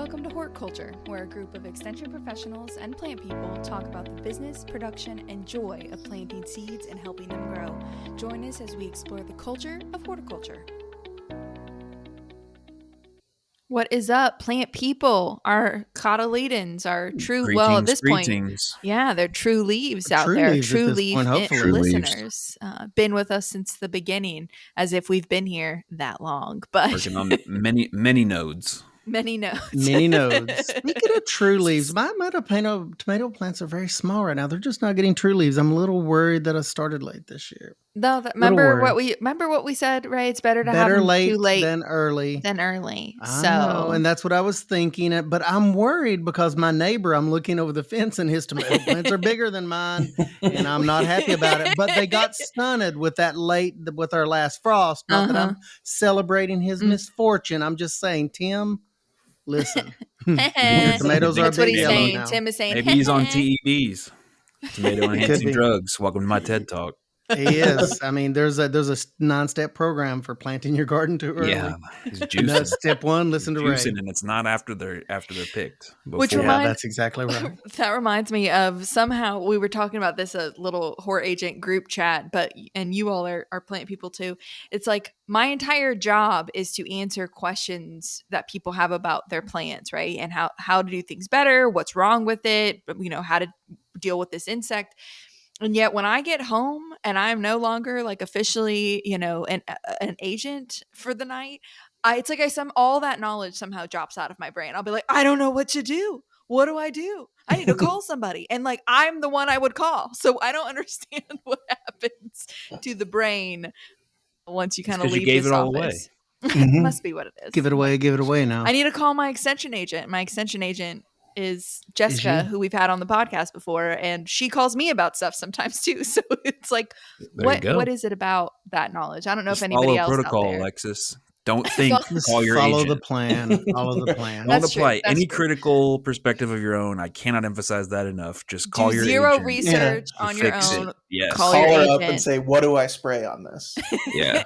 Welcome to Hort Culture, where a group of extension professionals and plant people talk about the business, production, and joy of planting seeds and helping them grow. Join us as we explore the culture of horticulture. What is up, plant people? Our cotyledons, our true, Greetings, well, at this greetings. point, yeah, they're true leaves out True there. leaves at True this leaf point, hopefully. True listeners. Been with us since the beginning, as if we've been here that long. But Working on many nodes. many notes. Mini nodes. Speaking of true leaves, my tomato plants are very small right now. They're just not getting true leaves. I'm a little worried that I started late this year. No, remember what we said, right? It's better to have them late too late than early. So, I know, and that's what I was thinking. But I'm worried because my neighbor, I'm looking over the fence, and his tomato plants are bigger than mine, and I'm not happy about it. But they got stunted with our last frost. Not that I'm celebrating his misfortune. I'm just saying, Tim, listen, your tomatoes are that's what big he's yellow saying. now. Tim is saying, Maybe he's on TEDs, tomato enhancing drugs. Welcome to my TED Talk. He is. I mean, there's a 9-step program for planting your garden too early. Yeah, he's juicing. Step 1, listen to Ray. And it's not after they're picked. That's exactly right. That reminds me of somehow we were talking about this a little Hort agent group chat, and you all are plant people too. It's like my entire job is to answer questions that people have about their plants, right? And how to do things better, what's wrong with it, how to deal with this insect. And yet when I get home and I'm no longer like officially, an agent for the night, it's like all that knowledge somehow drops out of my brain. I'll be like, I don't know what to do. What do? I need to call somebody. And like, I'm the one I would call. So I don't understand what happens to the brain once you kind of leave this office. Must be what it is. Give it away now. I need to call my extension agent. My extension agent is Jessica, who we've had on the podcast before, and she calls me about stuff sometimes too. So it's like, what is it about that knowledge? I don't know if anybody else protocol, out there. Alexis. Don't think. Call your follow agent. the plan. Follow the plan. Don't apply any critical perspective of your own. I cannot emphasize that enough. Just call your zero agent. research on your own. Yes. Call her your up agent and say, "What do I spray on this?" Yeah.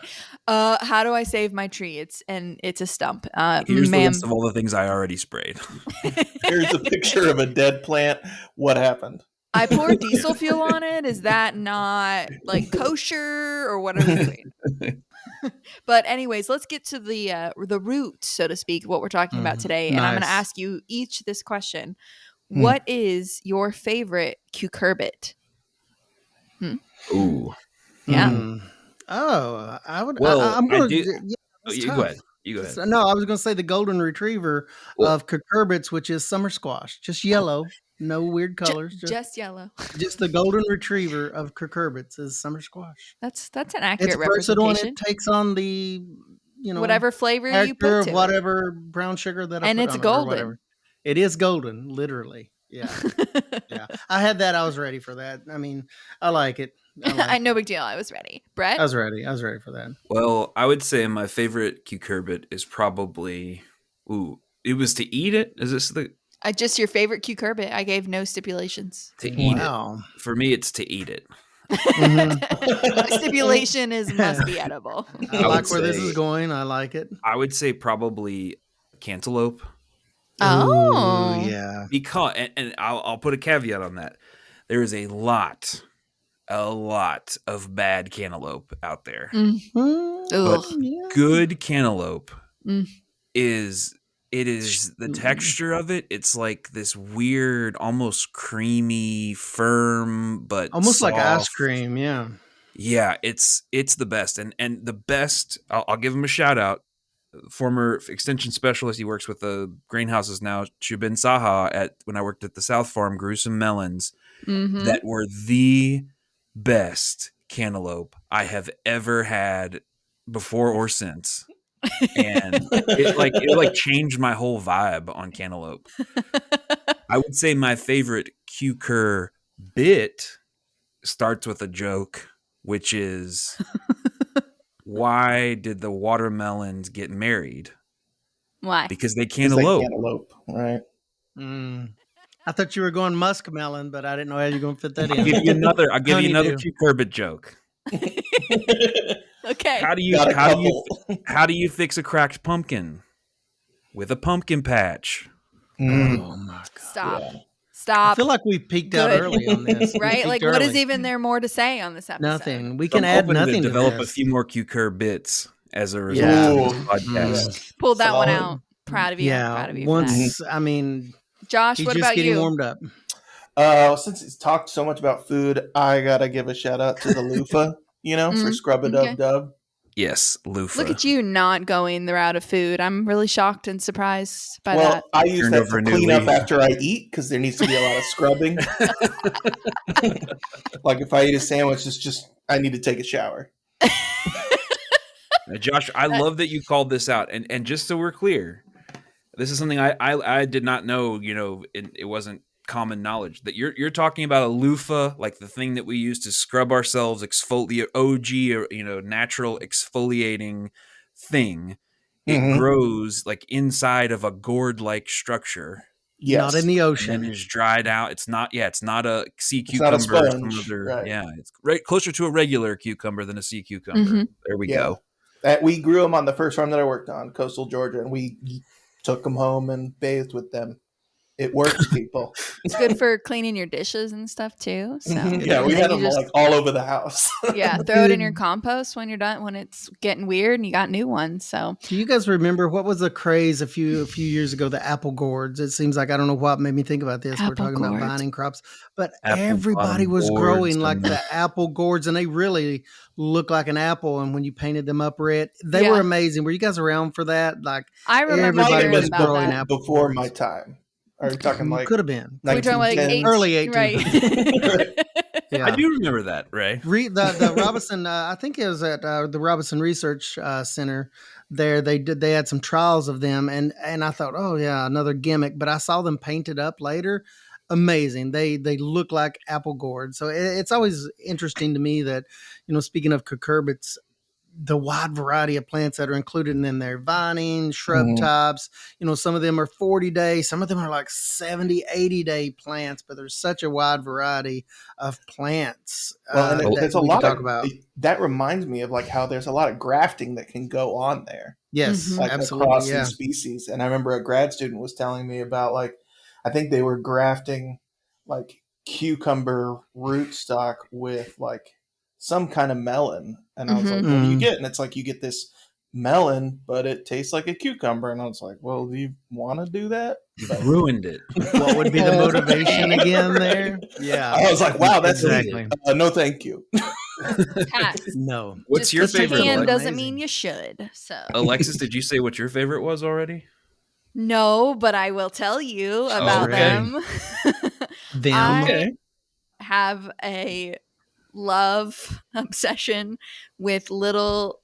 How do I save my tree? It's a stump. Here's the list of all the things I already sprayed. Here's a picture of a dead plant. What happened? I poured diesel fuel on it. Is that not like kosher or what are we doing? But anyways, let's get to the root, so to speak, what we're talking about today. And I'm going to ask you each this question. What is your favorite cucurbit? Ooh. Yeah. Oh, I would. Well, I'm going to. You go ahead. You go ahead. No, I was going to say the golden retriever of cucurbits, which is summer squash, just yellow, no weird colors, just yellow. Just the golden retriever of cucurbits is summer squash. That's an accurate it's versatile representation. And it takes on the whatever flavor you put of to whatever brown sugar that I and put it's on golden. It, or whatever. It is golden, literally. Yeah, yeah. I had that. I was ready for that. I mean, I like it. No big deal. I was ready. Brett? I was ready for that. Well, I would say my favorite cucurbit is probably it was to eat it. Is this the just your favorite cucurbit? I gave no stipulations. To eat it. For me, it's to eat it. Stipulation is must be edible. I like where this is going. I like it. I would say probably cantaloupe. Oh, ooh, yeah. Because and I'll put a caveat on that. There is a lot of bad cantaloupe out there. But good cantaloupe is the texture of it. It's like this weird, almost creamy, firm, but almost soft. like ice cream. Yeah. Yeah. It's the best. And the best, I'll give him a shout out. Former extension specialist. He works with the greenhouses now. Shubin Saha when I worked at the South Farm, grew some melons that were the best cantaloupe I have ever had before or since. And it changed my whole vibe on cantaloupe. I would say my favorite cucurbit starts with a joke, which is why did the watermelons get married? Why? Because they cantaloupe. Right. I thought you were going muskmelon, but I didn't know how you were going to fit that in. I'll give you another cucurbit joke. Okay. How do you fix a cracked pumpkin? With a pumpkin patch. Oh my god! Stop. Yeah. I Stop. feel like we peaked out Good. early on this. We Right? peaked Like, what is early. even there more to say on this episode? Nothing. We So can I'm add hoping to nothing to develop a this. few more Cucurbits as a result of Ooh, this podcast. yes. Pulled that one Solid. out. Proud of you. Yeah. Proud of you for that. Once, I mean, Josh, he's what just about getting you? warmed up. Since it's talked so much about food, I gotta give a shout out to the loofah, for scrub a dub Okay. dub. Yes, Loofah. Look at you not going the route of food. I'm really shocked and surprised by Well, that. I use Turned that over to a new clean up leaf. after I eat because there needs to be a lot of scrubbing. Like if I eat a sandwich, it's just I need to take a shower. Josh, I love that you called this out. And just so we're clear, this is something I did not know, it wasn't common knowledge that you're talking about a loofah, like the thing that we use to scrub ourselves, exfoliate, OG, or natural exfoliating thing. It Mhm. grows like inside of a gourd-like structure. Not in Yes. the And ocean. then is dried out. It's not a sea It's not a cucumber or some sponge, other. right. Yeah, it's right closer to a regular cucumber than a sea cucumber. Mhm. There we Yeah. go. We grew them on the first farm that I worked on, coastal Georgia, and we took them home and bathed with them. It works, people. It's good for cleaning your dishes and stuff too. So Yeah, we and had then them you like all over the house. throw it in your compost when you're done, when it's getting weird and you got new ones. So Do you guys remember what was the craze a few years ago? The apple gourds. It seems like I don't know what made me think about this. We're Apple talking about gourds. vining crops, but Apple everybody bottom was gourds growing like and the apple gourds, and they really look like an apple. And when you painted them up red, they Yeah. were amazing. Were you guys around for that? Like I remember Might everybody have hearing was been about growing that. apple before gourds. my time. Are you talking like Could have been We're talking like 1910s? early 18, 1800s. right? Yeah. I do remember that, Ray. The Robinson, I think it was at the Robinson Research Center. There, they had some trials of them, and I thought, oh yeah, another gimmick. But I saw them painted up later. Amazing. They look like apple gourd. So it's always interesting to me that, speaking of cucurbits, the wide variety of plants that are included in there, vining, shrub Mhm. types. Some of them are 40 days, some of them are like 70, 80-day plants, but there's such a wide variety of plants Well, and that there's a we can lot talk of about. that reminds me of like how there's a lot of grafting that can go on there, Yes, Mhm. like absolutely. across Yeah. these species. And I remember a grad student was telling me about like I think they were grafting like cucumber rootstock with like some kind of melon, and I was like, Mhm. "What do you Mm. get?" And it's like you get this melon, but it tastes like a cucumber, and I was like, "Well, do you want to do that?" But Ruined it. What would be the motivation again there? Yeah, I was like, "Wow, that's exactly. neat. No, thank you." Pass. No. What's Just your 'cause you favorite, can Alexis? doesn't Amazing. mean you should. So Alexis, did you say what your favorite was already? no, but I will tell you about okay. them. Them. I Okay. have a love obsession with little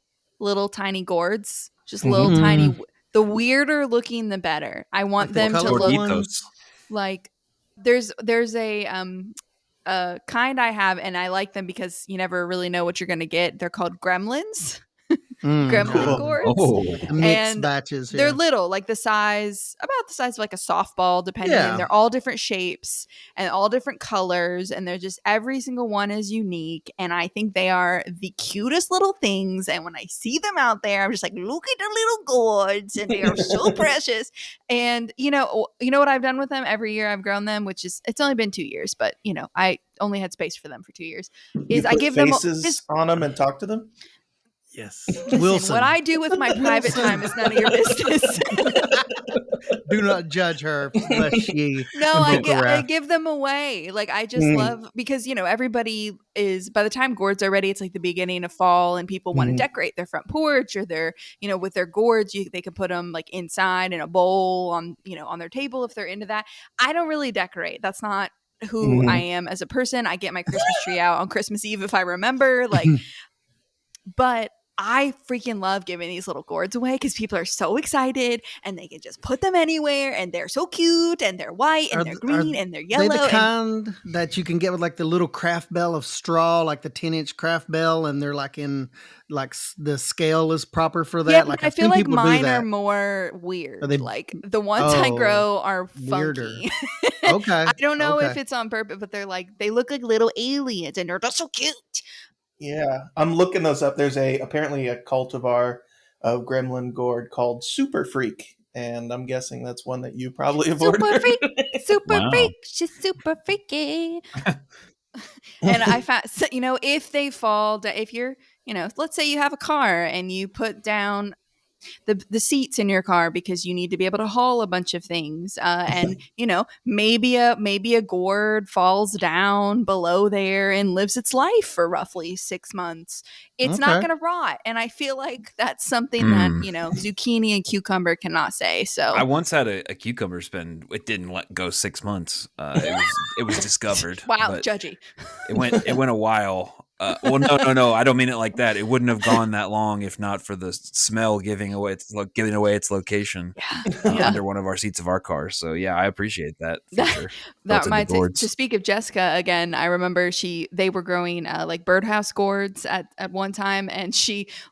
tiny gourds, just little Mhm. tiny. The weirder looking, the better. I want Like the them to colorful look ones? like there's a kind I have, and I like them because you never really know what you're gonna get. They're called Gremlins, Gremlin Cool. gourds. Oh, Mixed And batches. they're Yeah. little, like about the size of like a softball, depending. Yeah. They're all different shapes and all different colors, and they're just every single one is unique. And I think they are the cutest little things. And when I see them out there, I'm just like, look at the little gourds, and they are so precious. And you know what I've done with them every year I've grown them, which is it's only been 2 years, but I only had space for them for 2 years. You Is I put give them faces just on them and talk to them. Yes. listen. Wilson. What I do with my private time is none of your business. Do not judge her, lest she No, I invoke a I wrath. give them away. Like I just Mm. love because everybody is by the time gourds are ready, it's like the beginning of fall, and people want to Mhm. decorate their front porch or their with their gourds. They can put them like inside in a bowl on on their table if they're into that. I don't really decorate. That's not who I Mhm. am as a person. I get my Christmas tree out on Christmas Eve if I remember. But I freaking love giving these little gourds away because people are so excited and they can just put them anywhere, and they're so cute, and they're white and they're green and they're They yellow. the kind that you can get with like the little craft bell of straw, like the 10-inch craft bell, and they're like in like the scale is proper for that. Yeah, Like but I I've feel seen like people do mine are that. more weird. Are they? Like the ones I Oh, grow are weirder. funky. Okay. I don't know if Okay. it's on purpose, but they look like little aliens, and they're just so cute. Yeah, I'm looking those up. There's apparently a cultivar of gremlin gourd called Super Freak, and I'm guessing that's one that you probably have Super ordered. freak, super Wow. freak. She's super freaky. And I found, so, if they fall, if you're, let's say you have a car and you put down the seats in your car because you need to be able to haul a bunch of things, and maybe a gourd falls down below there and lives its life for roughly 6 months. It's not Okay. going to rot, and I feel like that's something that Mm. zucchini and cucumber cannot say. So I once had a cucumber spin. It didn't let go 6 months. It was discovered, wow, but judgy. it went a while. Well, no. I don't mean it like that. It wouldn't have gone that long if not for the smell giving away its location Yeah. under one of our seats of our car. So yeah, I appreciate that for sure. That Built into reminds me, to gourds. speak of Jessica again, I remember they were growing like birdhouse gourds at one time, and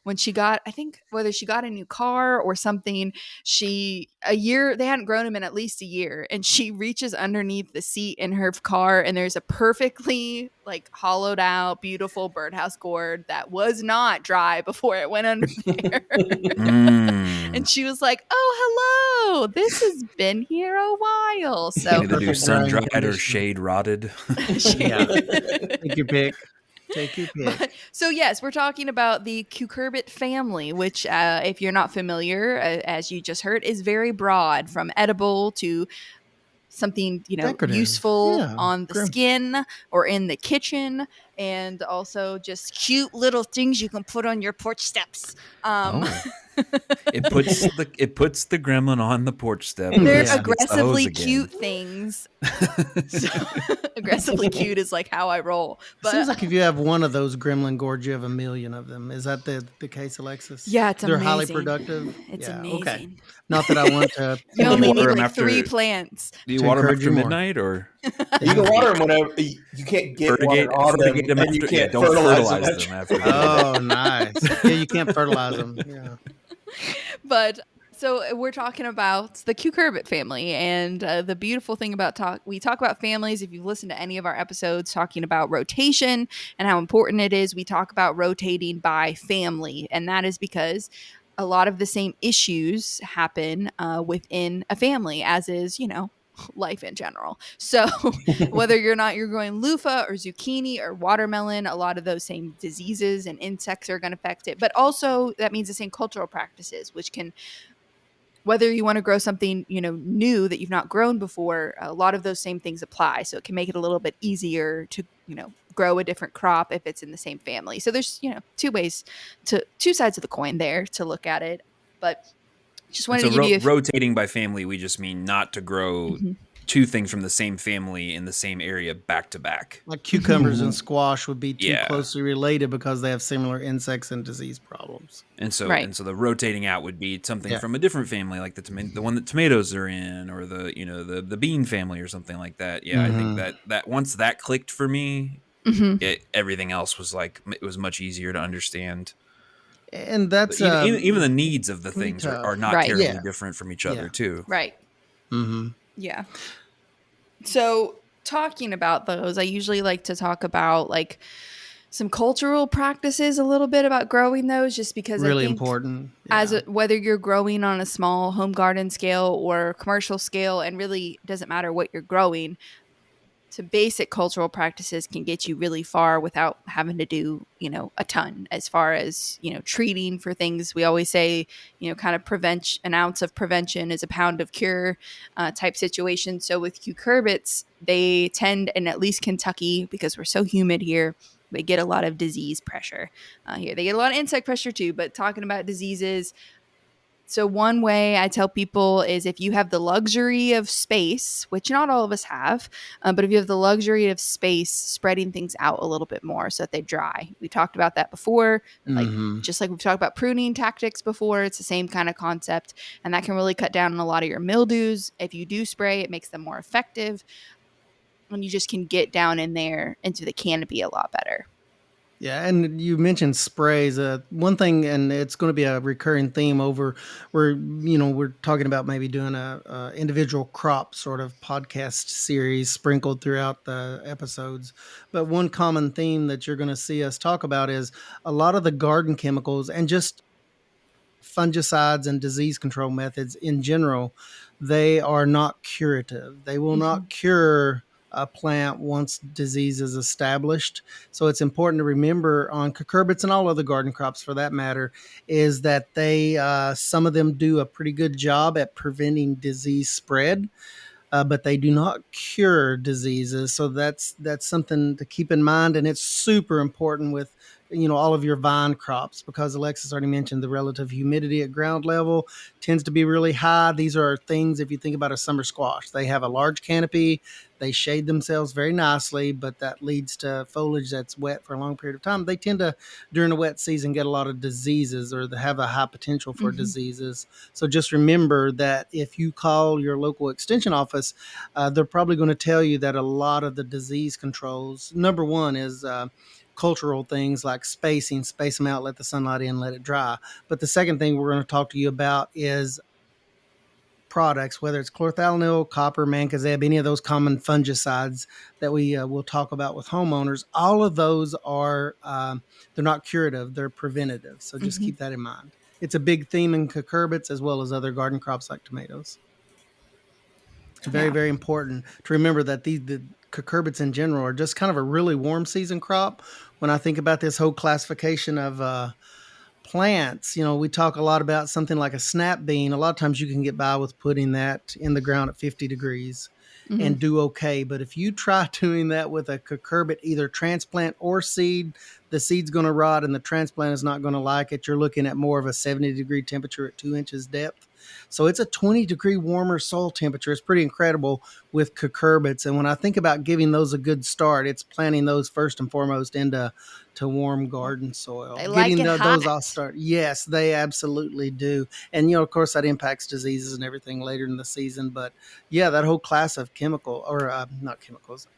when she got, I think whether she got a new car or something, they hadn't grown them in at least a year, and she reaches underneath the seat in her car, and there's a perfectly like hollowed out beautiful birdhouse gourd that was not dry before it went under there. And Mm. she was like, "Oh, hello. This has been here a while." You can So either do Perfect sun growing dried or condition. shade rotted. Yeah. Take your pick. Take your pick. So yes, we're talking about the Cucurbit family, which, if you're not familiar, as you just heard, is very broad, from edible to something Decorative. useful Yeah. on the skin or in the kitchen, and also just cute little things you can put on your porch steps. Oh. It puts the gremlin on the porch step and They're Yeah. gets the hose aggressively again. cute things. So, aggressively cute is like how I roll. Seems But like if you have one of those gremlin gourds, you have a million of them. Is that the case, Alexis? yeah, it's They're highly amazing. productive. It's Yeah. Okay. amazing. Not that I want to You Do you only need water them like 3 after? plants. Do you to water them encourage after you more. midnight or You can water them whenever. You can't get water fertigate on them, fertigate them and you after? Yeah, can't don't fertilize them. fertilize them after midnight. Oh, nice. Yeah, you can't fertilize them. Yeah. But so we're talking about the Cucurbit family, and the beautiful thing about we talk about families. If you've listened to any of our episodes talking about rotation and how important it is, we talk about rotating by family, and that is because a lot of the same issues happen within a family, as is life in general. So whether you're growing loofah or zucchini or watermelon, a lot of those same diseases and insects are going to affect it. But also that means the same cultural practices, which can, whether you want to grow something new that you've not grown before, a lot of those same things apply. So it can make it a little bit easier to grow a different crop if it's in the same family. So there's two sides of the coin there to look at it. But just And wanted so to give you rotating by family, we just mean not to grow Mhm. two things from the same family in the same area back to back. Like cucumbers and squash would be too Yeah. closely related because they have similar insects and disease problems. And so Right. and so the rotating out would be something Yeah. from a different family, like the one that tomatoes are in, or the bean family or something like that. Yeah, I think Mhm. that once that clicked for me, Mhm. everything else was like it was much easier to understand. And But that's even the needs of the can be things are tough. not Right. terribly Yeah. different from each Yeah. other too. Right. Mhm. Yeah. So talking about those, I usually like to talk about like some cultural practices a little bit about growing those, just because I Really think important. Yeah. whether you're growing on a small home garden scale or commercial scale, and really doesn't matter what you're growing, some basic cultural practices can get you really far without having to do a ton, as far as treating for things. We always say kind of an ounce of prevention is a pound of cure type situation. So with cucurbits, they tend, in at least Kentucky, because we're so humid here, they get a lot of disease pressure here. They get a lot of insect pressure too, but talking about diseases, so one way I tell people is, if you have the luxury of space, which not all of us have, but if you have the luxury of space, spreading things out a little bit more so that they dry. We talked about that before, like Mhm. just like we've talked about pruning tactics before. It's the same kind of concept, and that can really cut down on a lot of your mildews. If you do spray, it makes them more effective, and you just can get down in there into the canopy a lot better. Yeah, and you mentioned sprays. One thing, and it's going to be a recurring theme over. We're talking about maybe doing a individual crop sort of podcast series sprinkled throughout the episodes. But one common theme that you're going to see us talk about is a lot of the garden chemicals and just fungicides and disease control methods in general, they are not curative. They will Mm-hmm. not cure a plant once disease is established. So it's important to remember on cucurbits and all other garden crops for that matter, is that they some of them do a pretty good job at preventing disease spread, but they do not cure diseases. So that's something to keep in mind, and it's super important with all of your vine crops, because Alexis already mentioned the relative humidity at ground level tends to be really high. These are things, if you think about a summer squash, they have a large canopy, they shade themselves very nicely, but that leads to foliage that's wet for a long period of time. They tend to, during the wet season, get a lot of diseases, or they have a high potential for Mm-hmm. diseases. So just remember that if you call your local extension office, they're probably going to tell you that a lot of the disease controls, number one, is cultural things like spacing, space them out, let the sunlight in, let it dry. But the second thing we're going to talk to you about is products, whether it's chlorthalonil, copper, mancozeb, any of those common fungicides that we will talk about with homeowners. All of those are they're not curative; they're preventative. So just Mm-hmm. keep that in mind. It's a big theme in cucurbits as well as other garden crops like tomatoes. Very, Yeah. very important to remember that the cucurbits in general are just kind of a really warm season crop. When I think about this whole classification of plants, we talk a lot about something like a snap bean. A lot of times you can get by with putting that in the ground at 50 degrees Mm-hmm. and do okay. But if you try doing that with a cucurbit, either transplant or seed, the seed's going to rot and the transplant is not going to like it. You're looking at more of a 70-degree temperature at 2 inches depth. So it's a 20-degree warmer soil temperature. It's pretty incredible with cucurbits. And when I think about giving those a good start, it's planting those first and foremost into warm garden soil. They like Getting it those hot. all start. Yes, they absolutely do. And, of course, that impacts diseases and everything later in the season. But yeah, that whole class of chemical, or not chemicals,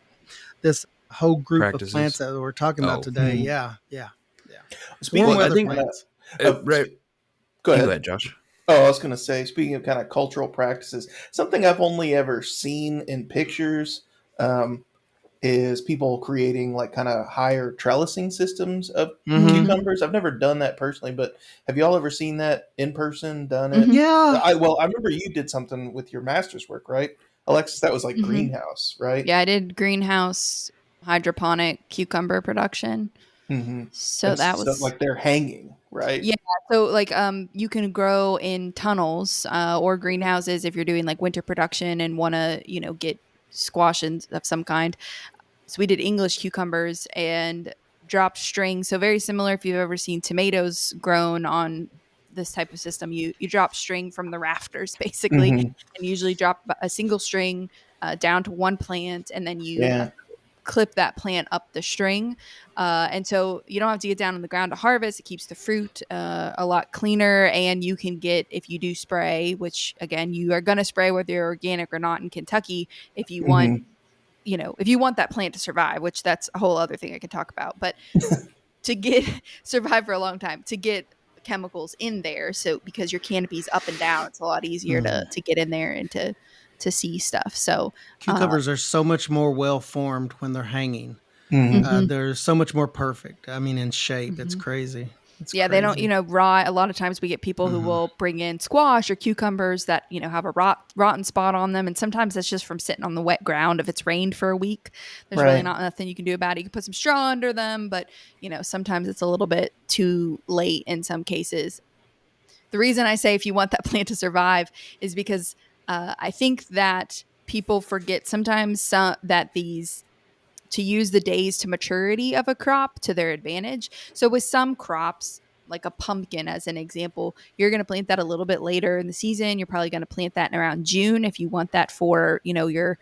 this whole group of plants Practices. that we're talking about Oh, today. Mhm. Yeah, yeah, yeah. Warm Speaking well, I of weather think kind plants. right. go You go ahead. ahead, Josh. Oh, I was going to say, speaking of kind of cultural practices, something I've only ever seen in pictures um, is people creating like kind of higher trellising systems of Mm-hmm. Mm-hmm. cucumbers. I've never done that personally, but have y'all ever seen that in person, done it? Mm-hmm. Yeah. I remember you did something with your master's work, right? Alexis, that was like Mm-hmm. greenhouse, right? Yeah, I did greenhouse hydroponic cucumber production. Mm-hmm. So And that stuff was like they're hanging, right? yeah. So like you can grow in tunnels or greenhouses if you're doing like winter production and want to, get squash of some kind. So we did English cucumbers and dropped string. So very similar if you've ever seen tomatoes grown on this type of system. You drop string from the rafters basically, Mm-hmm. and usually drop a single string down to one plant, and then you Yeah. clip that plant up the string. And so you don't have to get down on the ground to harvest. It keeps the fruit a lot cleaner. And you can get, if you do spray, which again, you are going to spray whether you're organic or not in Kentucky, if you want, Mm-hmm. if you want that plant to survive, which that's a whole other thing I can talk about. But to get survive for a long time, to get chemicals in there. So because your canopy's up and down, it's a lot easier Mm-hmm. to get in there and to see stuff. So, uh, Cucumbers are so much more well formed when they're hanging. Mm-hmm. mhm, They're so much more perfect. I mean, in shape, it's mhm. crazy. It's Yeah, they don't, crazy. raw. A lot of times we get people who Mm-hmm. will bring in squash or cucumbers that, have a rotten spot on them. And sometimes that's just from sitting on the wet ground. If it's rained for a week, there's really Right. not nothing you can do about it. You can put some straw under them, but, sometimes it's a little bit too late in some cases. The reason I say if you want that plant to survive is because I think that people forget sometimes that these to use the days to maturity of a crop to their advantage. So with some crops, like a pumpkin as an example, you're going to plant that a little bit later in the season. You're probably going to plant that in around June if you want that for, your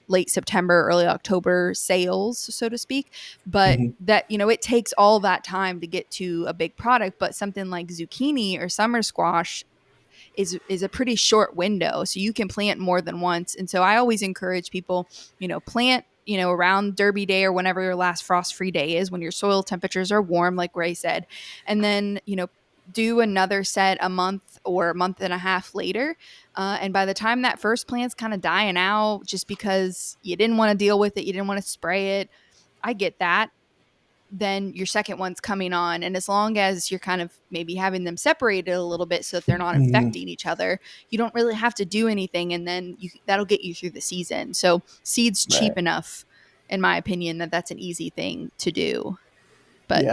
late September, early October sales, so to speak. But Mm-hmm. that, it takes all that time to get to a big product. But something like zucchini or summer squash is a pretty short window, so you can plant more than once. And so I always encourage people, plant, around Derby Day or whenever your last frost free day is, when your soil temperatures are warm, like Ray said, and then do another set a month or a month and a half later. And by the time that first plant's kind of dying out, just because you didn't want to deal with it, you didn't want to spray it, I get that. then your second one's coming on. And as long as you're kind of maybe having them separated a little bit so that they're not infecting each other, you don't really have to do anything. And then that'll get you through the season. So seed's cheap enough, in my opinion, that that's an easy thing to do. But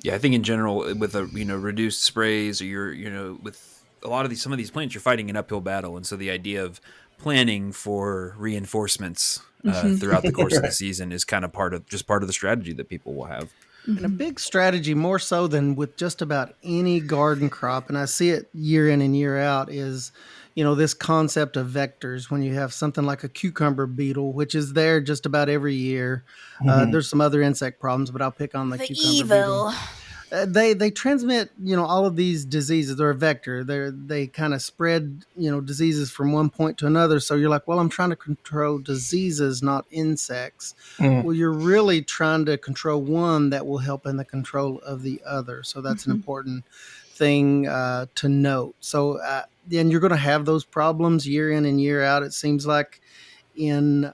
yeah, I think in general with a reduced sprays, or you're with a lot of some of these plants, you're fighting an uphill battle, and so the idea of planning for reinforcements throughout the course of the season is kind of part of the strategy that people will have. And a big strategy, more so than with just about any garden crop, and I see it year in and year out, is this concept of vectors. When you have something like a cucumber beetle, which is there just about every year, there's some other insect problems, but I'll pick on the cucumber beetle. They transmit all of these diseases. They're a vector. They kind of spread diseases from one point to another. So you're like, well, I'm trying to control diseases, not insects. Well, you're really trying to control one that will help in the control of the other. So that's an important thing to note. So then you're going to have those problems year in and year out. It seems like in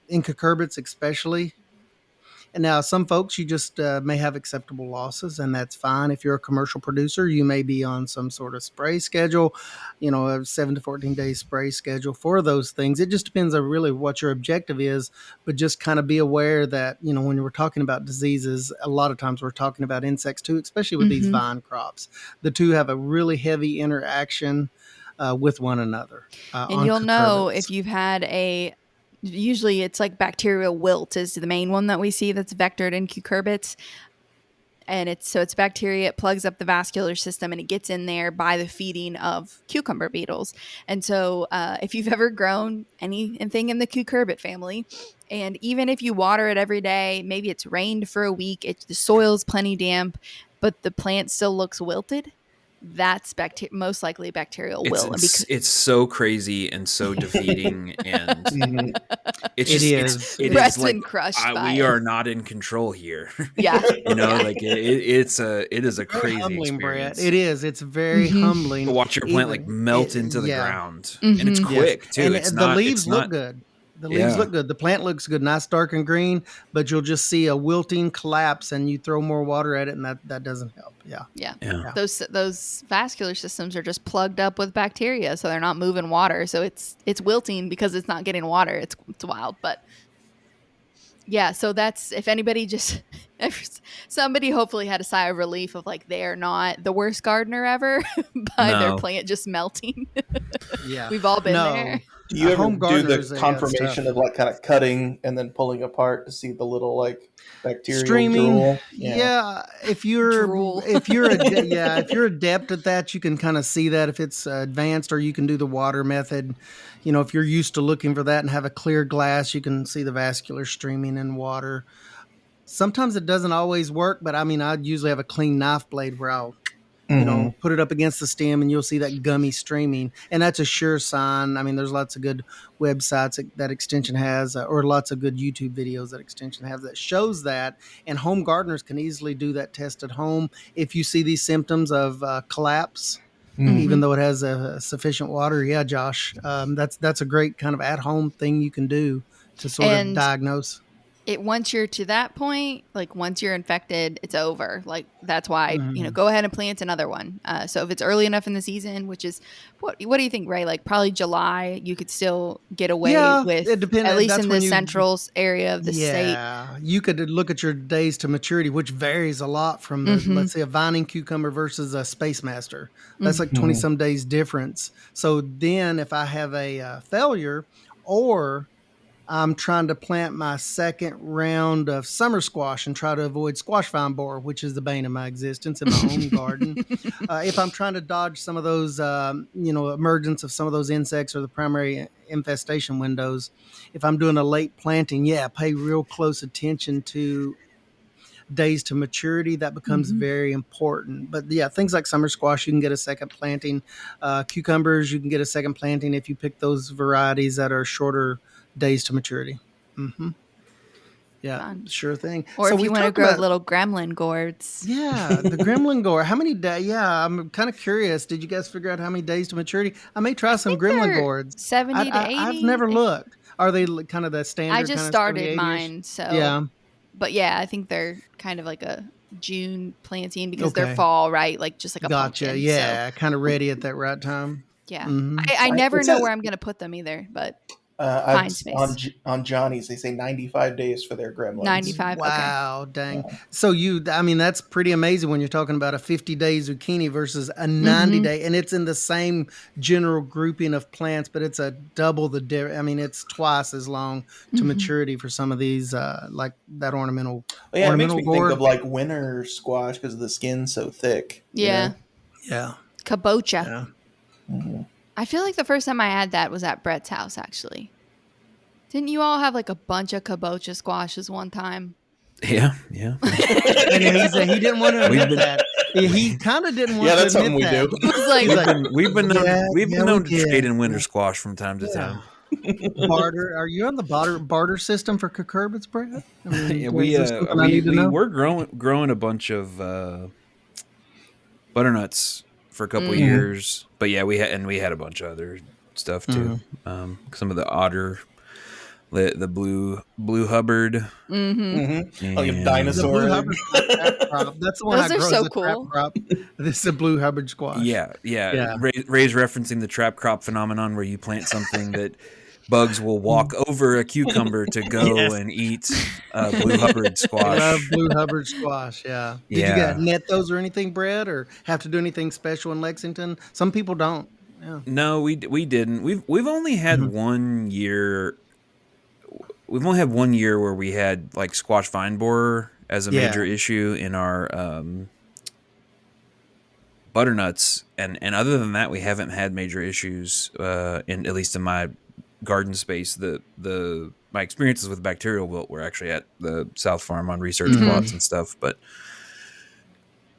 cucurbits especially. And now some folks, you just may have acceptable losses, and that's fine. If you're a commercial producer, you may be on some sort of spray schedule, a 7 to 14 day spray schedule for those things. It just depends on really what your objective is, but just kind of be aware that, when we're talking about diseases, a lot of times we're talking about insects too, especially with these vine crops. The two have a really heavy interaction with one another. And you'll know if you've had usually it's like bacterial wilt is the main one that we see that's vectored in cucurbits. And it's bacteria, it plugs up the vascular system, and it gets in there by the feeding of cucumber beetles. And so if you've ever grown anything in the cucurbit family, and even if you water it every day, maybe it's rained for a week, the soil's plenty damp, but the plant still looks wilted, that's most likely bacterial wilt. It's so crazy and so defeating, and it is like crushed. We are not in control here. Yeah, like it is a crazy humbling, experience. Brett. It is. It's very humbling to watch your plant like melt into the ground, and it's quick too. And the leaves look good. The leaves look good. The plant looks good, nice, dark and green, but you'll just see a wilting collapse, and you throw more water at it, and that doesn't help. Yeah. Those vascular systems are just plugged up with bacteria, so they're not moving water. So it's wilting because it's not getting water. It's wild, but yeah. So that's, if anybody somebody hopefully had a sigh of relief of like they're not the worst gardener ever by their plant just melting. Yeah, we've all been there. Do you ever do the confirmation of like kind of cutting and then pulling apart to see the little like bacterial streaming drool? Yeah, if you're adept at that, you can kind of see that if it's advanced, or you can do the water method. If you're used to looking for that and have a clear glass, you can see the vascular streaming in water. Sometimes it doesn't always work, but I usually have a clean knife blade where I'll put it up against the stem, and you'll see that gummy streaming, and that's a sure sign. There's lots of good websites that Extension has, or lots of good YouTube videos that Extension has that shows that, and home gardeners can easily do that test at home. If you see these symptoms of collapse, even though it has sufficient water, Josh, that's a great kind of at-home thing you can do to sort of diagnose. Once you're to that point, like once you're infected, it's over. Like that's why, go ahead and plant another one. So if it's early enough in the season, which is, what do you think, Ray? Like probably July, you could still get away with, it depends, at least in the central area of the state. Yeah, you could look at your days to maturity, which varies a lot from, let's say, a vining cucumber versus a Space Master. That's like 20 some days difference. So then if I have a failure, or I'm trying to plant my second round of summer squash and try to avoid squash vine borer, which is the bane of my existence in my own garden. If I'm trying to dodge some of those, emergence of some of those insects or the primary infestation windows, if I'm doing a late planting, pay real close attention to days to maturity. That becomes very important. But things like summer squash, you can get a second planting. Cucumbers, you can get a second planting if you pick those varieties that are shorter days to maturity. Yeah, fun. Sure thing. Or if you want to grow little gremlin gourds. Yeah, the gremlin gourd. How many days? Yeah, I'm kind of curious. Did you guys figure out how many days to maturity? I may try some gremlin gourds. 70 to 80. I've never looked. Are they kind of the standard? I just started mine, so yeah. But yeah, I think they're kind of like a June planting because they're Okay. fall, right? Like just like a Gotcha. pumpkin. So Yeah, kind of ready at that right time. yeah, Mhm. I never It know says where I'm gonna put them either, but I've fine on space. On Johnny's they say 95 days for their gremlins. 95. Okay. Wow, dang. Yeah. So I mean, that's pretty amazing when you're talking about a 50-day zucchini versus a Mm-hmm. 90-day, and it's in the same general grouping of plants, but it's a double I mean, it's twice as long to Mm-hmm. maturity for some of these, like that Well, yeah, it makes me think gourd. of like winter squash because the skin's so thick. You Yeah. know. Yeah, Kabocha. yeah. Mhm. I feel like the first time I had that was at Brett's house, actually. Didn't you all have like a bunch of kabocha squashes one time? Yeah. And he didn't want to We've admit been that. He kind of didn't want Yeah, to that's something admit we that. do. It was like, He's like, we've been yeah, we known to trade did. in winter squash from time to Yeah. time. Barter. Are you on the barter system for cucurbits, Brett? I mean, Yeah, is there something I need to we know? were growing a bunch of butternuts for a couple of Mm. years, but yeah, we had a bunch of other stuff too. Some of the otter, the blue Hubbard, mm-hmm. Like a and The blue dinosaur. Hubbard's my trap crop. That's the one Those I are grow so as a trap cool. crop. This is a blue Hubbard squash. yeah. Yeah. Ray's referencing the trap crop phenomenon where you plant something that bugs will walk over a cucumber to go Yes. and eat blue Hubbard I love squash. blue Hubbard squash. Yeah. Did you Yeah. net those or anything, Brett, or have to do anything special in Lexington? Some people don't. Yeah. No, we didn't. We've only had Mhm. 1 year. We've only had 1 year where we had like squash vine borer as a Yeah. major issue in our butternuts, and other than that, we haven't had major issues. In at least in my garden space, my experiences with bacterial wilt were actually at the South Farm on research Mhm. plots and stuff. But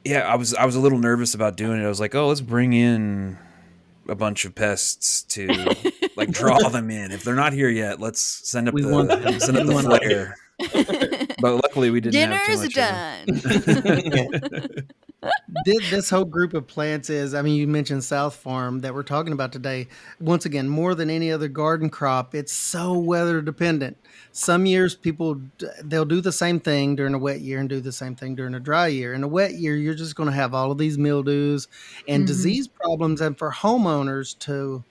yeah, I was a little nervous about doing it. I was like, oh, let's bring in a bunch of pests to like draw them in. If they're not here yet, let's send up We want them. We the want them. flare. But luckily, we didn't have too Dinner's much done. This whole group of plants is, I mean, you mentioned South Farm that we're talking about today. Once again, more than any other garden crop, it's so weather dependent. Some years they'll do the same thing during a wet year and do the same thing during a dry year. In a wet year, you're just going to have all of these mildews and Mhm. disease problems. And for homeowners to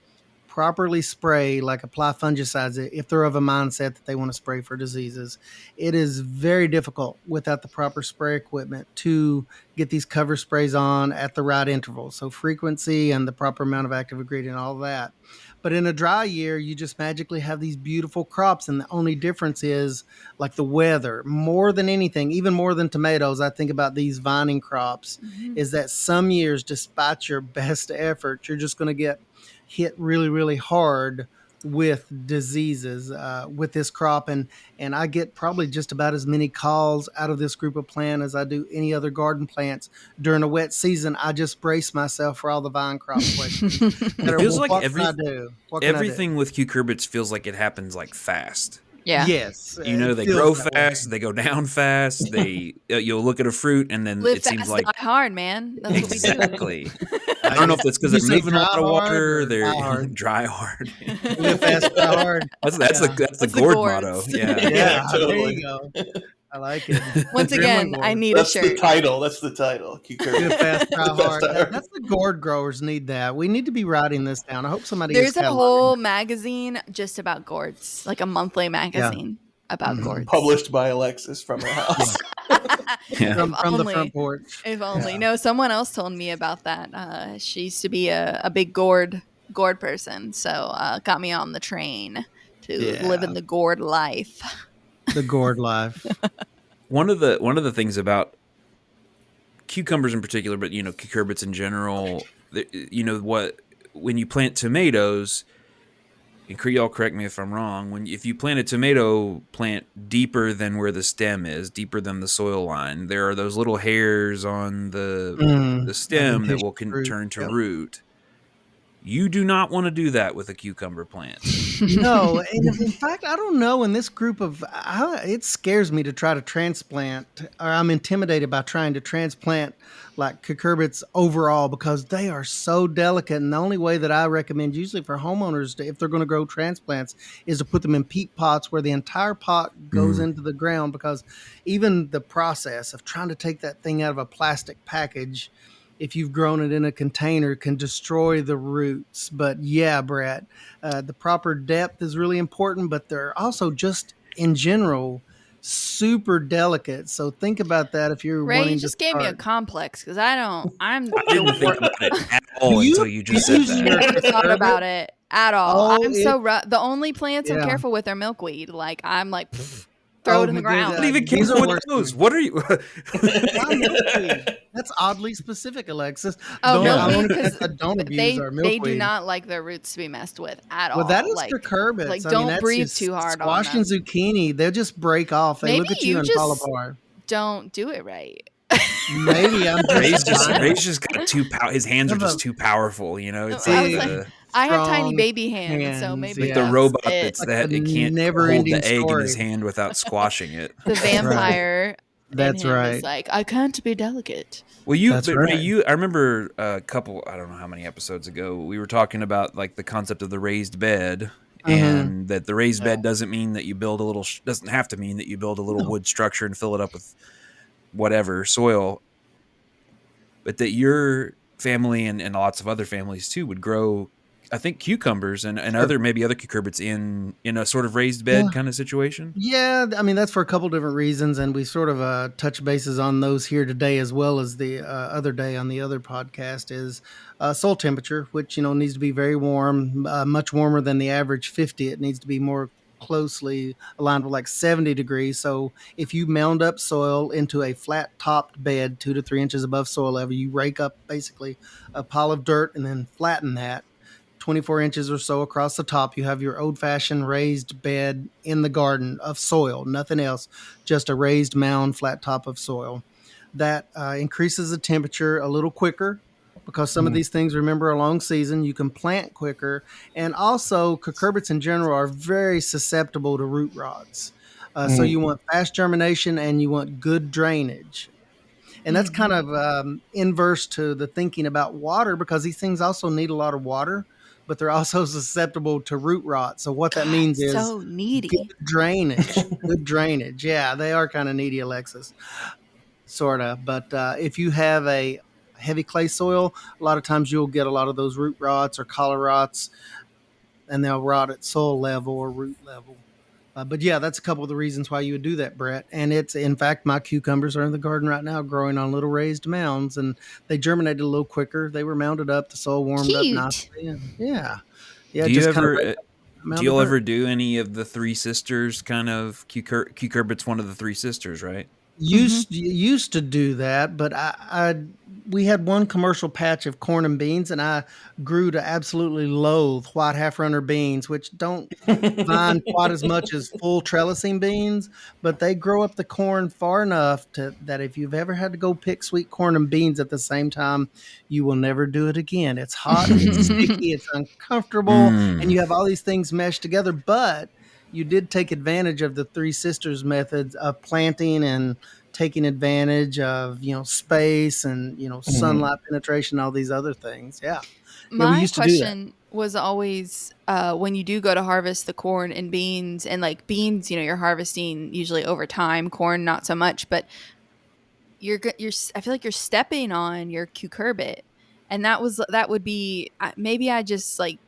properly spray, like apply fungicides, if they're of a mindset that they want to spray for diseases, it is very difficult without the proper spray equipment to get these cover sprays on at the right interval. So frequency and the proper amount of active ingredient, all that. But in a dry year, you just magically have these beautiful crops. And the only difference is like the weather more than anything, even more than tomatoes. I think about these vining crops Mhm. is that some years, despite your best effort, you're just going to get hit really, really hard with diseases with this crop. And I get probably just about as many calls out of this group of plant as I do any other garden plants during a wet season. I just brace myself for all the vine crop questions. It feels like What can I do? What can I do? everything with cucurbits feels like it happens like fast. Yeah. Yes, You know, it they feels grow that way. fast, they go down fast. You'll look at a fruit, and then Live it seems fast, like die hard, man. That's what we do. exactly. I don't know if that's because You they're say moving a dry lot of hard water. or They're die hard? dry hard. Live fast, die hard. That's Yeah. the That's the gourd gourds. motto. Yeah. Yeah, Yeah, there totally. you go. I like it. Once Gremlin again, I gourd. need a That's the shirt. title. That's the title. Live Cucurbit. fast, die Live fast, hard. die hard. That's the gourd growers need that. We need to be writing this down. I hope somebody is There's a cataloging. whole magazine just about gourds, like a monthly magazine about Mhm. gourds. Published by Alexis from her house. Yeah. from If the only. front porch. If only. Yeah. No, someone else told me about that. She used to be a big gourd person, so got me on the train to live in Yeah. the gourd life. The gourd life. One of the things about cucumbers in particular, but you know, cucurbits in general, you know what, when you plant tomatoes, and y'all correct me if I'm wrong, if you plant a tomato plant deeper than where the stem is, deeper than the soil line, there are those little hairs on the stem that will Adventitious fruit. turn to Yep. root. You do not want to do that with a cucumber plant. No, and in fact, I don't know. In this group of, it scares me to try to transplant, or I'm intimidated by trying to transplant like cucurbits overall because they are so delicate. And the only way that I recommend, usually for homeowners, if they're going to grow transplants, is to put them in peat pots where the entire pot goes Mm. into the ground. Because even the process of trying to take that thing out of a plastic package, if you've grown it in a container, can destroy the roots. But yeah, Brett, the proper depth is really important, but they're also just in general super delicate. So think about that if you're Ray, you wanting to just gave me a start. complex because I'm I the didn't think worst. about it at Do all you until you just said abuse that. your Never thought cucurbit? about it at all. Oh, I'm it, so rough. The only plants I'm yeah. careful with are milkweed. Like I'm like throw Oh, it in the Not ground. even these are careful with worse than those. me. What are you? Why milkweed? That's oddly specific, Alexis. Oh, The Yeah. only milkweed plants because I don't abuse they are they do milkweed. not like their roots to be messed with at Well, that all. is cucurbits. Like I mean, don't that's breathe just too hard on squash and them. zucchini. They'll just break off. They Maybe look at you you and fall just apart. don't do it right. Maybe I'm Ray's just violent. just got too his hands I are have just a too powerful. You know, it's I like was like, big, the I have tiny strong baby hands, so hands. maybe like the Yeah. that's robot it. that's Like a that it can't hold never-ending the egg in his story. hand without squashing it. The Right. vampire in That's him is right. like, I can't be delicate. Well, That's but Ray, right. I remember a couple, I don't know how many episodes ago, we were talking about like the concept of the raised bed, Mhm. and that the raised Yeah. bed doesn't mean that you build a little, doesn't have to mean that you build a little No. wood structure and fill it up with whatever soil, but that your family and lots of other families too would grow, I think, cucumbers and Sure. other, maybe other cucurbits in a sort of raised bed Yeah. kind of situation. Yeah, I mean, that's for a couple different reasons, and we sort of touch bases on those here today as well as the other day on the other podcast is soil temperature, which, needs to be very warm, much warmer than the average 50. It needs to be more closely aligned with like 70 degrees. So if you mound up soil into a flat topped bed 2 to 3 inches above soil level, you rake up basically a pile of dirt and then flatten that 24 inches or so across the top. You have your old fashioned raised bed in the garden of soil, nothing else, just a raised mound, flat top of soil. That increases the temperature a little quicker because some of Mm. these things, remember, a long season. You can plant quicker. And also, cucurbits in general are very susceptible to root rots. So Mm. you want fast germination and you want good drainage. And that's kind of inverse to the thinking about water because these things also need a lot of water, but they're also susceptible to root rot. So what that God, means is so needy. good drainage. Good drainage. Yeah, they are kind of needy, Alexis, sort of. But if you have a heavy clay soil, a lot of times you'll get a lot of those root rots or collar rots, and they'll rot at soil level or root level. But yeah, that's a couple of the reasons why you would do that, Brett. And it's, in fact, my cucumbers are in the garden right now growing on little raised mounds, and they germinated a little quicker. They were mounded up, the soil warmed up Cute. nicely. And yeah, yeah, Do you just kind of ever rake up a do mound of you dirt. ever do any of the Three Sisters kind of cucurbits? One of the Three Sisters, right? Hmm. Used to do that, but we had one commercial patch of corn and beans, and I grew to absolutely loathe white half runner beans, which don't vine quite as much as full trellising beans, but they grow up the corn far enough that if you've ever had to go pick sweet corn and beans at the same time, you will never do it again. It's hot, it's sticky, it's uncomfortable, and Mm. you have all these things meshed together, but you did take advantage of the Three Sisters methods of planting and taking advantage of, space and, Mhm. sunlight penetration, all these other things. Yeah. Yeah, we My used to do that. question was always when you do go to harvest the corn and beans, and like beans, you're harvesting usually over time, corn not so much, but I feel like you're stepping on your cucurbit, and that would be maybe I just like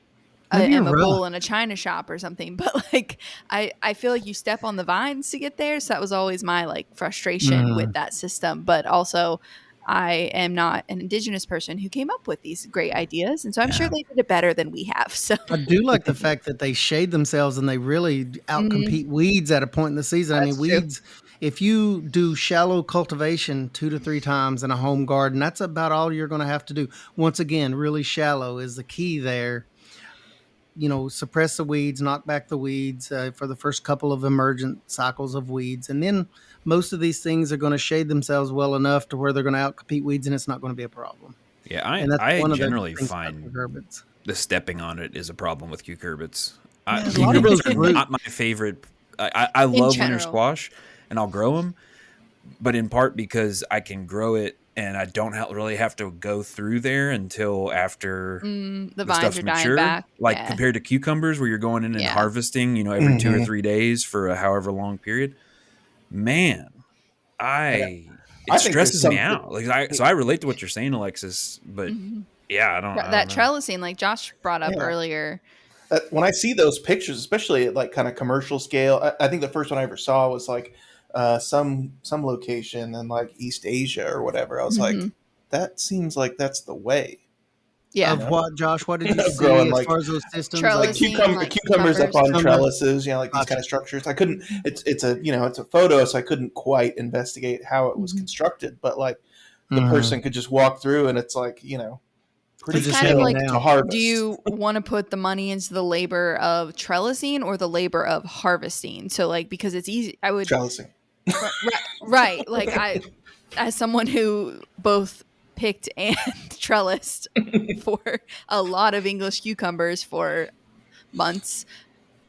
Maybe you're am a rough. bull in a china shop or something, but like I feel like you step on the vines to get there, so that was always my like frustration with Mm. that system. But also, I am not an indigenous person who came up with these great ideas, and so I'm sure Yeah. they did it better than we have. So I do like the fact that they shade themselves and they really Mhm. outcompete weeds at a point in the season. I mean, That's true. weeds, if you do shallow cultivation 2 to 3 times in a home garden, that's about all you're going to have to do. Once again, really shallow is the key there. Suppress the weeds, knock back the weeds for the first couple of emergent cycles of weeds. And then most of these things are going to shade themselves well enough to where they're going to outcompete weeds and it's not going to be a problem. Yeah, And that's I one of the generally things about find cucurbits. the stepping on it is a problem with cucurbits. Yeah, a lot of Cucurbits those are roots. not my favorite. I In love winter general. squash, and I'll grow them, but in part because I can grow it and I don't really have to go through there until after The the vines stuff's are dying mature. back. Like Yeah. compared to cucumbers, where you're going in and Yeah. harvesting, every 2 or Mhm. 3 days for a however long period. Man, Yeah. it I think there's stresses me something. out. So I relate to what you're saying, Alexis. But Mhm. yeah, I don't That know. trellising, like Josh brought up Yeah. earlier. When I see those pictures, especially at like kind of commercial scale, I think the first one I ever saw was like some location in like East Asia or whatever. I was like, Mhm. that seems like that's the way, Yeah. you Of know, what, Josh? What did you of see growing as like far as those systems? like Trellising, like cucumbers up cucumbers. on Cucumber? trellises, like these Gotcha. kind of structures. I couldn't. It's a it's a photo, so I couldn't quite investigate how it was Mhm. constructed. But like the Mhm. person could just walk through, and it's like They're pretty It's just kind of hanging chill like, to down. do harvest. you want to put the money into the labor of trellising or the labor of harvesting? So, like, because it's easy, I would, Trellising. right. Like, as someone who both picked and trellised for a lot of English cucumbers for months,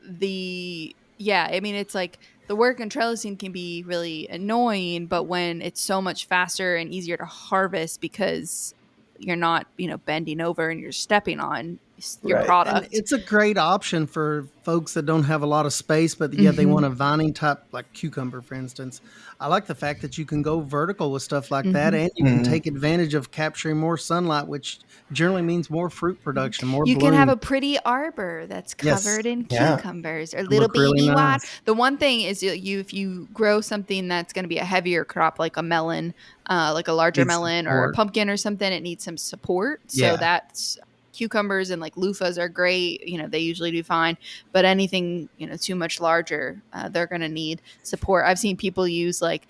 I mean, it's like the work in trellising can be really annoying, but when it's so much faster and easier to harvest because you're not, bending over and you're stepping on your Right. And product. it's a great option for folks that don't have a lot of space, but yeah, they Hmm. want a vining type like cucumber, for instance. I like the fact that you can go vertical with stuff like that, Hmm. and you can Mhm. take advantage of capturing more sunlight, which generally means more fruit production, more You can have bloom. a pretty arbor that's Yes, covered in Yeah. cucumbers or little look really baby one. nice. The one thing is if you grow something that's going to be a heavier crop, like a melon, like a larger Needs melon or a support. pumpkin or something, it needs some support. So Yeah. that's cucumbers and like loofahs are great. They usually do fine. But anything too much larger, they're going to need support. I've seen people use like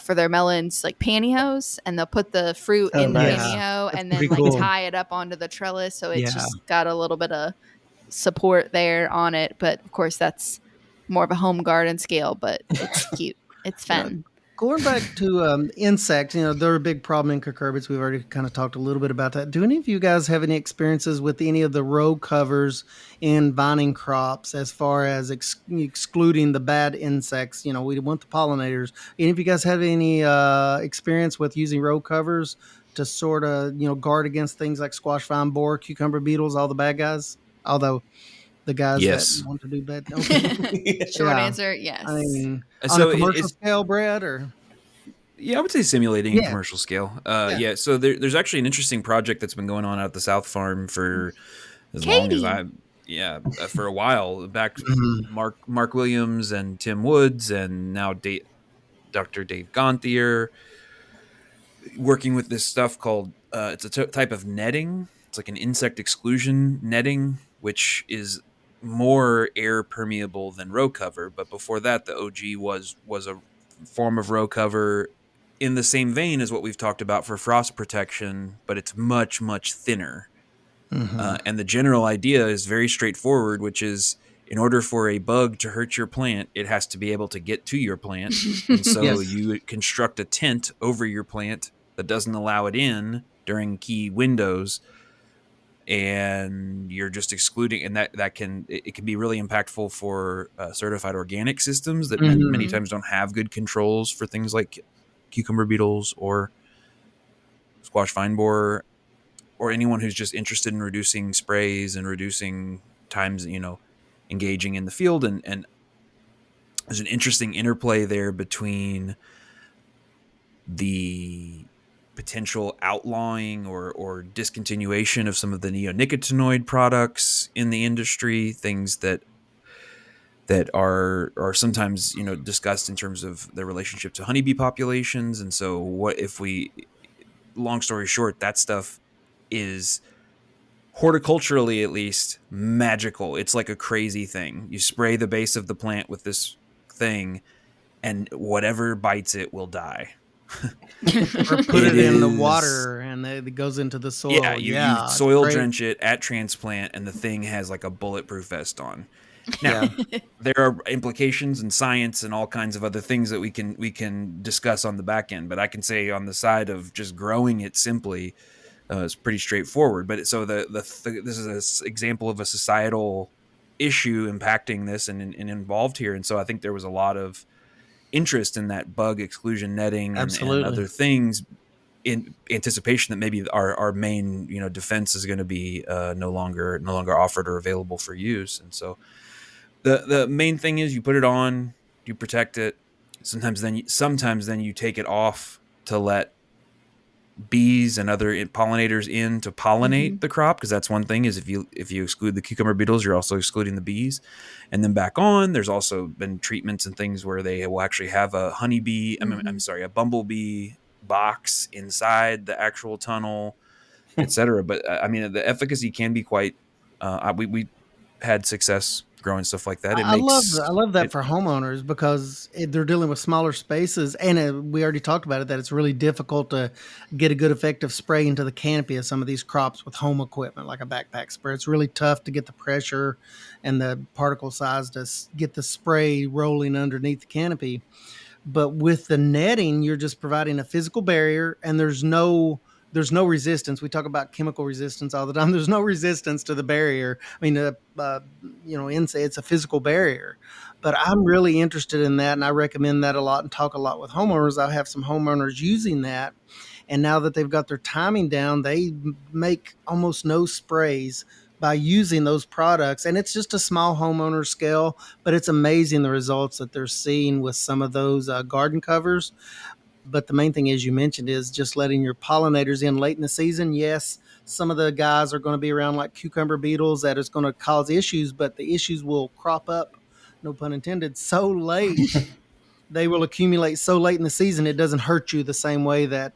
for their melons like pantyhose, and they'll put the fruit Oh, in the Yeah. nice. pantyhose That's and then pretty like cool. tie it up onto the trellis, so it's Yeah. just got a little bit of support there on it. But of course, that's more of a home garden scale, but it's cute. It's You know, fun. going back to insects, they're a big problem in cucurbits. We've already kind of talked a little bit about that. Do any of you guys have any experiences with any of the row covers in vining crops as far as excluding the bad insects? We want the pollinators. Any of you guys have any experience with using row covers to sort of, guard against things like squash vine borer, cucumber beetles, all the bad guys? Although the guys that Yes. want to do bad. Okay. Short Yeah. answer, I yes. mean, And on a so commercial it's scale, Brad, or yeah, I would say simulating a yeah, commercial scale. yeah. Yeah. So there's actually an interesting project that's been going on out at the South Farm for as long as Katie. for a while back. Mhm. Mark Williams and Tim Woods, and now Dr. Dave Gonthier, working with this stuff called it's a type of netting. It's like an insect exclusion netting, which is more air permeable than row cover. But before that, the OG was a form of row cover in the same vein as what we've talked about for frost protection, but it's much thinner. Mhm. And the general idea is very straightforward, which is in order for a bug to hurt your plant, it has to be able to get to your plant. And so Yes. you construct a tent over your plant that doesn't allow it in during key windows. And you're just excluding, and that can it can be really impactful for certified organic systems that many Mhm. times don't have good controls for things like cucumber beetles or squash vine borer, or anyone who's just interested in reducing sprays and reducing times, engaging in the field. And there's an interesting interplay there between the potential outlawing or discontinuation of some of the neonicotinoid products in the industry, things that are sometimes discussed in terms of their relationship to honeybee populations. And so what if we, long story short, that stuff is horticulturally at least magical. It's like a crazy thing. You spray the base of the plant with this thing and whatever bites it will die. Or put It it in the is, water and it goes into the yeah, soil. you Yeah, it's soil great. drench it at transplant and the thing has like a bulletproof vest on. Now, Yeah. there are implications in science and all kinds of other things that we can discuss on the back end, but I can say on the side of just growing it simply, It's pretty straightforward. But so this is an example of a societal issue impacting this and involved here. And so I think there was a lot of interest in that bug exclusion netting and Absolutely. other things in anticipation that maybe our main defense is going to be no longer offered or available for use. And so the main thing is you put it on, you protect it. Sometimes then you take it off to let bees and other pollinators in to pollinate the crop, because that's one thing is if you exclude the cucumber beetles, you're also excluding the bees. And then back on, there's also been treatments and things where they will actually have a honeybee, a bumblebee box inside the actual tunnel, etc. But I mean, the efficacy can be quite we had success growing stuff like that. It I love makes I love that it for homeowners because they're dealing with smaller spaces, and we already talked about it that it's really difficult to get a good effective spray into the canopy of some of these crops with home equipment like a backpack spray. It's really tough to get the pressure and the particle size to get the spray rolling underneath the canopy. But with the netting, you're just providing a physical barrier, and there's no resistance. We talk about chemical resistance all the time. There's no resistance to the barrier. I mean, insect, it's a physical barrier. But I'm really interested in that, and I recommend that a lot and talk a lot with homeowners. I have some homeowners using that, and now that they've got their timing down, they make almost no sprays by using those products. And it's just a small homeowner scale, but it's amazing the results that they're seeing with some of those garden covers. But the main thing, as you mentioned, is just letting your pollinators in late in the season. Yes, some of the guys are going to be around like cucumber beetles that is going to cause issues, but the issues will crop up, no pun intended, so late. They will accumulate so late in the season, it doesn't hurt you the same way that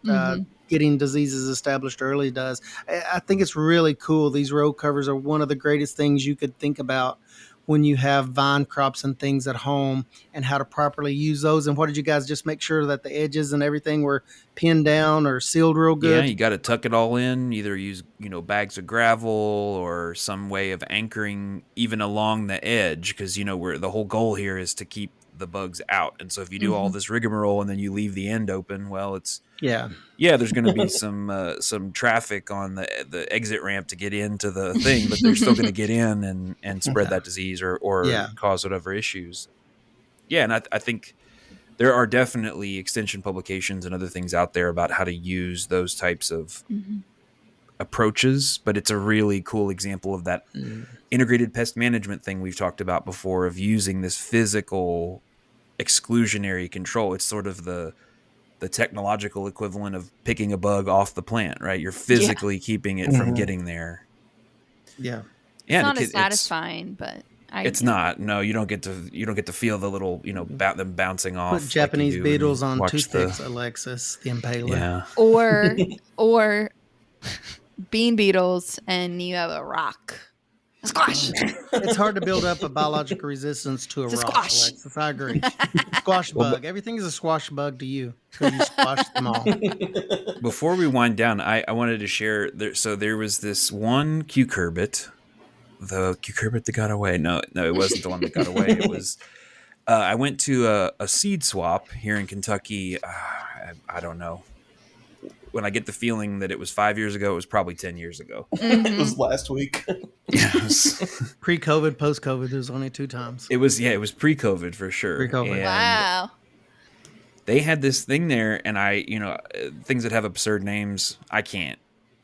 getting diseases established early does. I think it's really cool. These row covers are one of the greatest things you could think about when you have vine crops and things at home, and how to properly use those. And what did you guys just make sure that the edges and everything were pinned down or sealed real Yeah, good? you got to tuck it all in. Either use bags of gravel or some way of anchoring even along the edge, because where the whole goal here is to keep the bugs out. And so if you do all this rigmarole and then you leave the end open, well, Yeah. there's going to be some traffic on the exit ramp to get into the thing, but they're still going to get in and spread that disease or Yeah. cause whatever issues. Yeah, and I think there are definitely extension publications and other things out there about how to use those types of approaches, but it's a really cool example of that integrated pest management thing we've talked about before, of using this physical exclusionary control. It's sort of the technological equivalent of picking a bug off the plant, right? You're Yeah. physically keeping it from getting there. Yeah. It's And not as satisfying, but it's not. No, you don't get to feel the little, them bouncing off. Put Japanese like you do when you beetles on watch toothpicks, Alexis, the impaler. Yeah. or bean beetles, and you have a rock. Squash. It's hard to build up a biological resistance to a It's a rock, squash. Alexis. I agree. Squash bug. Everything is a squash bug to you because you squash them all. Before we wind down, I wanted to share. So there was this one cucurbit, the cucurbit that got away. No, it wasn't the one that got away. It was. I went to a seed swap here in Kentucky. I don't know. When I get the feeling that it was 5 years ago, it was probably 10 years ago. It was last week. Yes. Pre-COVID, post-COVID, there's only 2 times. It was pre-COVID for sure. Pre-COVID. And Wow. they had this thing there, and things that have absurd names, I can't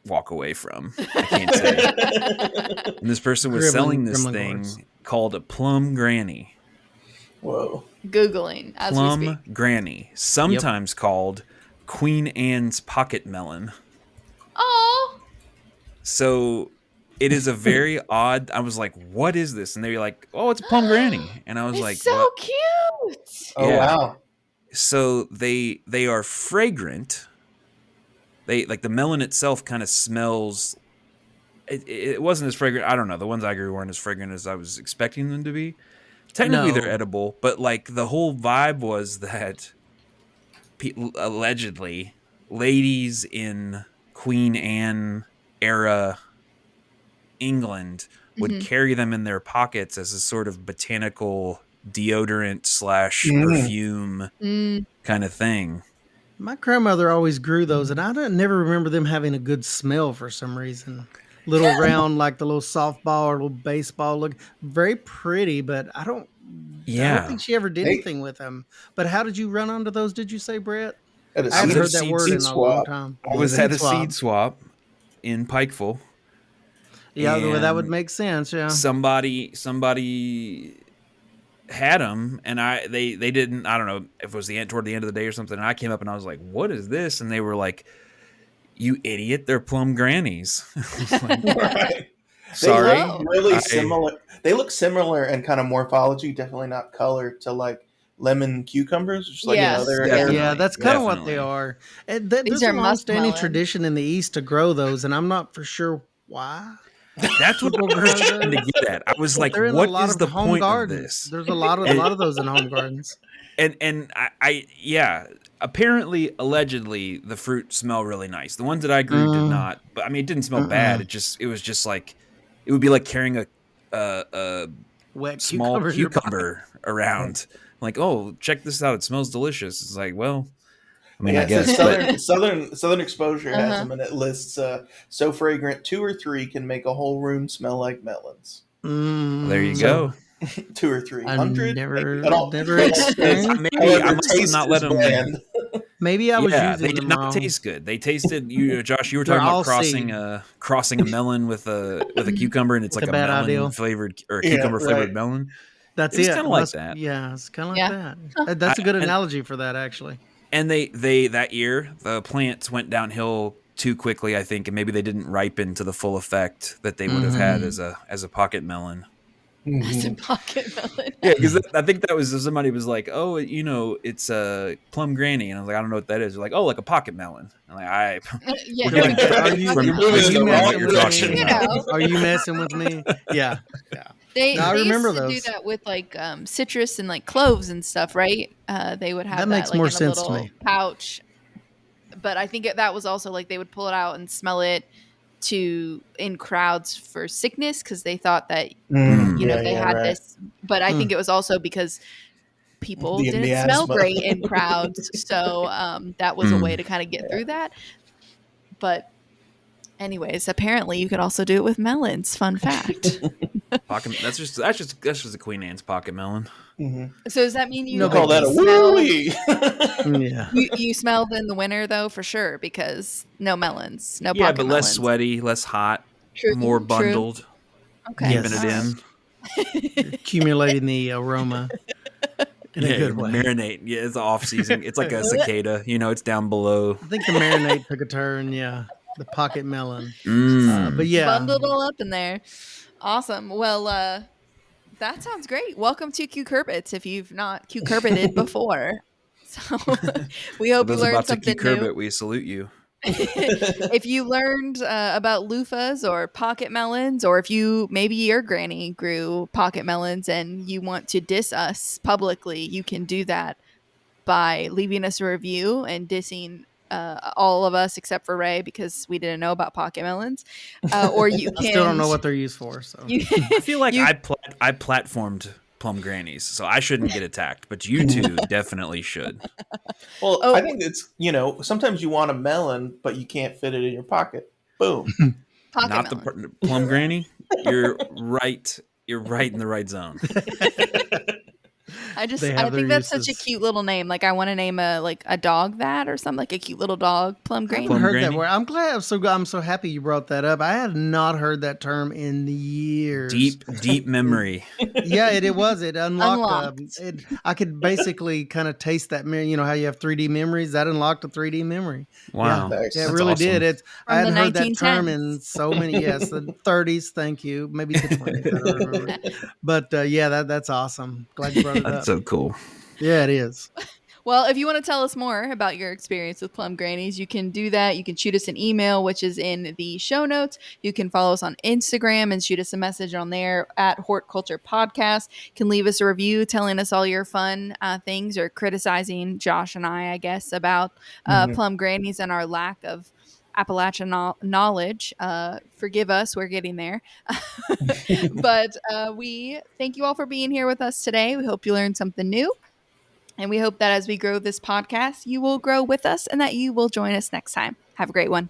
walk away from. I can't say. And this person was selling this thing Gourds. called a Plum Granny. Whoa. Googling as we Plum speak. Granny, sometimes called Queen Anne's pocket melon. Oh. So it is a very odd. I was like, "What is this?" And they were like, "Oh, it's a Plum Granny." And I was It's like, so "What?" cute. Oh, Yeah. wow. So they are fragrant. They like the melon itself kind of smells. It wasn't as fragrant. I don't know. The ones I grew weren't as fragrant as I was expecting them to be. Technically, they're No. edible, but like the whole vibe was that allegedly ladies in Queen Anne era England would carry them in their pockets as a sort of botanical deodorant / perfume kind of thing. My grandmother always grew those, and I don't never remember them having a good smell for some reason. Little round, like the little softball or little baseball look, very pretty, but I don't Yeah. think she ever did They anything with them. But how did you run onto those? Did you say, Brett? at a I I hadn't was at a heard that seed word seed in a long swap. time. I was Seed at a swap. seed swap in Pikeville, Yeah, well, that would and make sense. Yeah. somebody had them, and they didn't. I don't know if it was toward the end of the day or something. And I came up and I was like, "What is this?" And they were like, "You idiot! They're plum grannies." I was like, Right. They look sorry, Oh. really I similar. They look similar in kind of morphology, definitely not color, to like lemon cucumbers, just like Yeah. another area. Yeah, definitely, that's kind of what they definitely. are. And These there's a are long-standing muskmelon. tradition in the East to grow those, and I'm not for sure why That's what people I was grow trying to those. get at. I was But like, they're in a "What lot is of the home point of gardens. this?" There's a And lot of those in home gardens. I yeah. Apparently, allegedly, the fruit smell really nice. The ones that I grew did Mm, not, but I mean, it didn't smell bad. mm-mm. It was just like it would be like carrying a Wet small cucumber in your pocket. cucumber around. Like, oh, check this out. It smells delicious. It's like, well, I mean, Yeah, I it says guess, but Southern Exposure has Uh-huh. them, and it lists so fragrant 2 or 3 can make a whole room smell like melons. there you Mm, So go. 2 or 3 hundred, maybe. I don't. never But it says, experienced it. Maybe I however, must have taste not let is them. bland. Maybe I was Yeah, they using did them not wrong. taste good. They tasted you, Josh. You were They're talking about all seed crossing a melon with a cucumber, and it's with like a a bad melon idea. flavored or a Yeah, cucumber flavored right. melon. That's It was it. kind of like that. Yeah, it's kind of like Yeah. that. Huh. I, That's a good and analogy for that, actually. and they that year the plants went downhill too quickly, I think, and maybe they didn't ripen to the full effect that they would have had Hmm. as a pocket melon. As a Mhm. pocket melon. Yeah, because I think that was somebody was like, "Oh, it's a plum granny," and I was like, "I don't know what that is." They're like, "Oh, like a pocket melon." I'm like, Yeah. we're You're getting like, back You're from moving are in you the disputing what wrong messing you're with talking me? direction. You about. know. Are you messing with me? Yeah, yeah. No, I They remember used to do those. that with like citrus and like cloves and stuff, right? They would That have that makes like more in a sense to me. little pouch. But I think that was also like they would pull it out and smell it to in crowds for sickness because they thought that Mm. Yeah, they yeah, had right. this. But I Hmm. think it was also because people The didn't smell miasma. great in crowds, so that was a way Mm. to kind of get Yeah. through that. But anyways, apparently you could also do it with melons. Fun fact. Pocket. That's just a Queen Anne's pocket melon. hmm So does that mean No We you big call like that you a deal. smelled woo-wee. Yeah. you smelled in the winter though for sure because no melons, no Yeah, but pocket less melons. sweaty, less hot, more True, true. bundled, Okay, keeping it all right. Yes. in. You're accumulating the aroma in a Yeah, good you're way. marinate. Yeah, it's off season. It's like a I cicada. It's down below. think the marinade took a turn. Yeah. The pocket melon. But Mm. yeah. Bundled all up in there. Awesome. Well, that sounds great. Welcome to Cucurbits if you've not cucurbited before. So we For hope you those learned about to something new. cucurbit, we salute you. If you learned about loofahs or pocket melons, or if maybe your granny grew pocket melons and you want to diss us publicly, you can do that by leaving us a review and dissing all of us except for Ray because we didn't know about pocket melons. Or you I still don't can know what they're used for. So you I feel like you I platformed plum grannies, so I shouldn't get attacked, but you two definitely should. Well, I oh think it's, sometimes you want a melon, but you can't fit it in your pocket. Boom. pocket Not the melon. plum granny. You're right. You're right in the right zone. they I have their think that's such a uses. cute little name. Like I want to name a dog that or something like a cute little dog plum I haven't Plum granny. heard that granny. word. I'm so happy you brought that up. I had not heard that term in years. Deep memory. Yeah, it was. It unlocked. Unlocked. I could basically kind of taste that memory. You know how you have 3D memories. That unlocked a 3D memory. Yeah, Wow, yeah, it Nice. that's really did. awesome. I From the hadn't heard that term 1910s. in so many. Yes, the 30s. Thank you. Maybe the 20s. I don't remember. But yeah, that's awesome. Glad you brought it That's up. so cool. Yeah, it is. Well, if you want to tell us more about your experience with plum grannies, you can do that. You can shoot us an email, which is in the show notes. You can follow us on Instagram and shoot us a message on there at Hort Culture Podcast. You can leave us a review telling us all your fun things or criticizing Josh and I guess, about Mhm. plum grannies and our lack of Appalachian knowledge. Forgive us, we're getting there. But we thank you all for being here with us today. We hope you learned something new. And we hope that as we grow this podcast, you will grow with us and that you will join us next time. Have a great one.